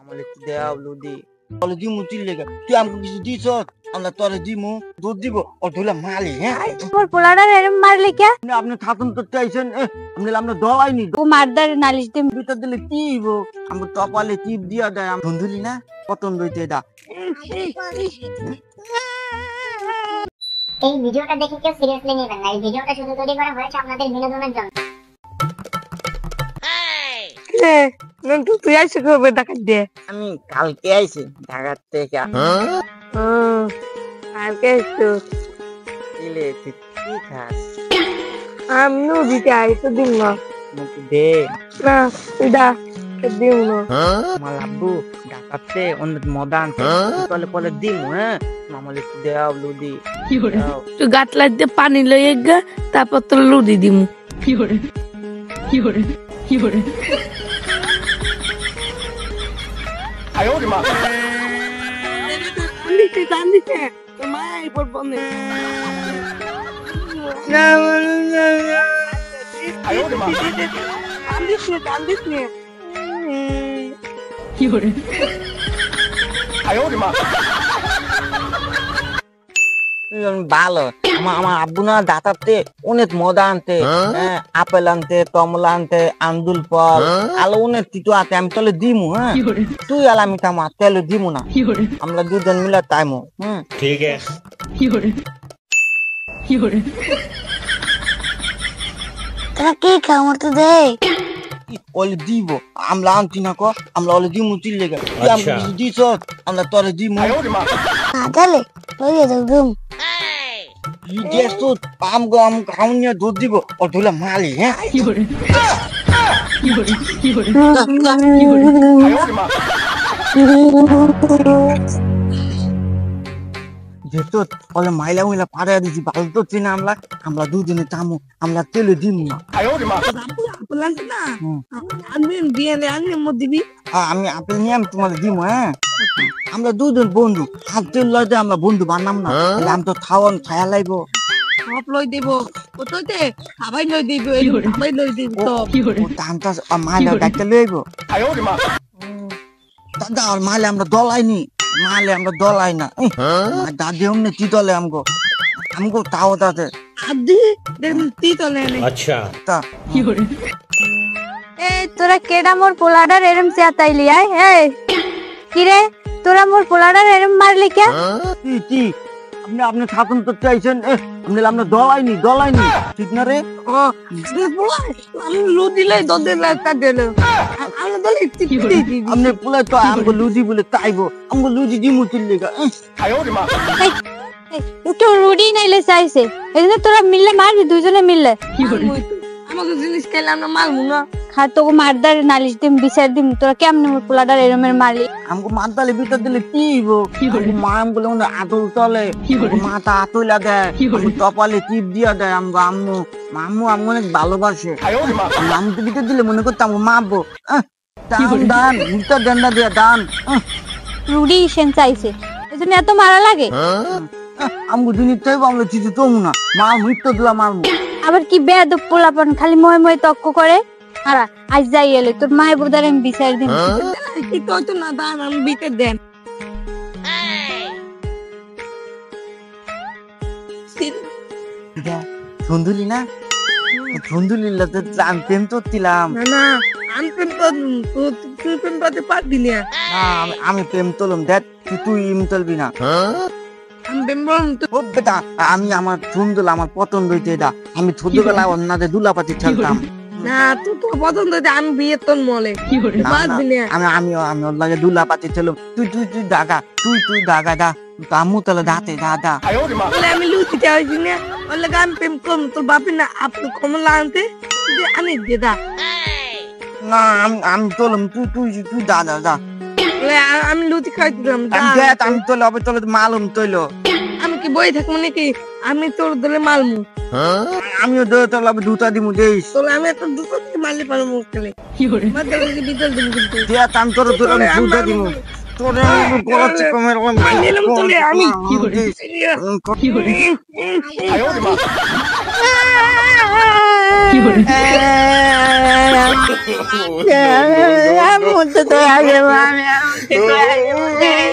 আমারে একটু দেও লুদি বলে দিমু চিল্লেগা তুই আমাকে কিছু দিছ আমরা তোরে দিমু দুধ দিব ও ধুলা মালি হ্যাঁ তোর পোলাডার এরম মারলি কে আপনি খাতুন করতে আইছেন আপনি আমরা দলাইনি ও মারদার নালিশ দিম ভিতর দিলে কি হইব আমরা টপালে টিপ দিয়া দেয় আমি ধুন্দুলি না পতন রইতে এটা এই ভিডিওটা দেখে কেউ সিরিয়াসলি নেবেন না। এই ভিডিওটা শুধু তৈরি করা হয়েছে আপনাদের বিনোদনের জন্য। তুই আইসে কবে টাকা দে আমি কালকে আইছি ঢাকা থেকে কালকে তো দিলে তুই কি খাস আমিও দিতে আইতো দিন না মুখ দে না তুই দা দিও না আমার আব্বু ঢাকাতে অন্য মদান তলে পলে দিমু হ্যাঁ আমারে একটু দেও লুদি তুই গাত লাগতে পানি লইয়ে গা তারপর তোর লুদি দিমু কি করে দান্দিতে মাই পর পনে না দান্দিতে কি করে ভালো আমার আব্বু না দাতাতে অনেক মদা আনতে আপেল আনতে কমলা আনতে আন্দুল ফল আলো অনেক কিছু আছে আমি তাহলে দিমু হ্যাঁ তুই আল আমি তামা তাহলে দিমু না আমরা দুজন মিলে তাইমু ঠিক আছে তোরা কি খাও আমার তো দে ওলে দিব আমরা আনতি না কো আমরা ওলে দিমু চিল্লেগা তুই আমাকে কিছু দিছ আমরা তোরে দিমু তাহলে লইয়ে দাও দুম আমগো আম খাউনিয়া দুধ দিব ও ধুলা মালি হ্যাঁ যেহেতু ওলে মাইলা মাইলা পাড়া দিছি ভালো তো চিনা আমরা দুজনে তামু আমরা তেলে দিমু না আমি আপেল নিয়ে আমি তোমাদের দিমু হ্যাঁ আমরা দুজন বন্ধু হাত তেল লইতে আমরা বন্ধু বানাম না আমি তো খাওয়ান ছায়া লাইব সব লই দেব কততে সবাই লই দেব সবাই লই দেব তো টানটা মাইলা ডাক্তার লইব দাদা আর মাইলে আমরা দলাইনি মাইলে আমরা দলাই না দাদি অমনে কি দলে আমগো তাও দাদে আদি দেখুন তি তলে নে আচ্ছা তা কি করে এই তোরা কেডা মোর পোলাডার এরম চাতাইলি আই এই কি রে তোরা মোর পোলাডার এরম মারলি কে কি আপনি খাতুন করতে আইছেন আমরা দলাইনি ঠিক না রে আমি লুদি লাই দদে লাই তা দিল আমরা দলে কি আপনি পুলাই তো আমগো লুদি বলে তাইবো আমগো লুদি দিমু চিল্লেগা তো রুডি নাইলে চাইছে এজন্য তোরা মিললে মারবি দুইজনে মিললে আমাকে জিনিস খাইলে আমরা মারবো না খা তোকে মারদার নালিশ দিম বিচার দিম তোরা কেমনে মোর পোলাডার এরমের মারলি আমগো মারদালে ভিতর দিলে কি হইব মা আমগুলো আদল তলে মাথা আতইলা দেয় টপালে টিপ দিয়া দেয় আমগো আম্মু অনেক ভালোবাসে আম্মু তো ভিতর দিলে মনে করতাম মারবো দান ভিতর দেন্দা দিয়া দান রুডি সেন চাইছে এজন্য এত মারা লাগে আমগো জিনিস চাইবো আমরা চিঠি তমু না মা মৃত্যু দিলা মারমু আবার কি বেয়াদব পোলাপন খালি ময় ময় তক্ক করে আরা আজ যাই এলে তোর মায়ের বোদার আমি বিচার দিন কি তো না দান আমি বিচার দেন ধুন্দুলি না ধুন্দুলিলা তো প্রেম তো দিলাম না আমি প্রেম তো তুই প্রেম করতে পারবি না আমি প্রেম তোলম দেখ তুই ইম তোলবি না আমি প্রেম বললাম তো ও বেটা আমি আমার ধুন্দুল আমার পছন্দ হইতে এটা আমি ছোটবেলা ওনাদের দুলাপাতি খেলতাম না তুই তো পছন্দ হইতে আমি বিয়ে তোর মলে কি করে পারবি না আমি ওর লাগে দুলাপাতি খেলম তুই দাগা তুই দাগা দা আম্মু তাহলে দাতে দাদা বলে আমি লুচি চাইছি না বলে আমি প্রেম করব তোর বাপি না আপনি কমলা আনতে আমি দেদা না আমি তোলম তুই দাদা দা বলে আমি লুচি খাইছিলাম আমি তোলে হবে তোলে মালুম তৈলো আমি কি বই থাকবো নাকি আমি তোর দলে মালমু আমিও দলে তোলে দুটা দিমু দেইস তোলে আমি একটা দুটো দিয়ে মারলে পারবো মুখলে কি করে মাদলে বিদল দিমু কিন্তু দিয়া তাম তোর দুটা দিমু তোরে গলাচ কমের মারলাম তোলে আমি কি করে কি করে আমি তো আগে তোরা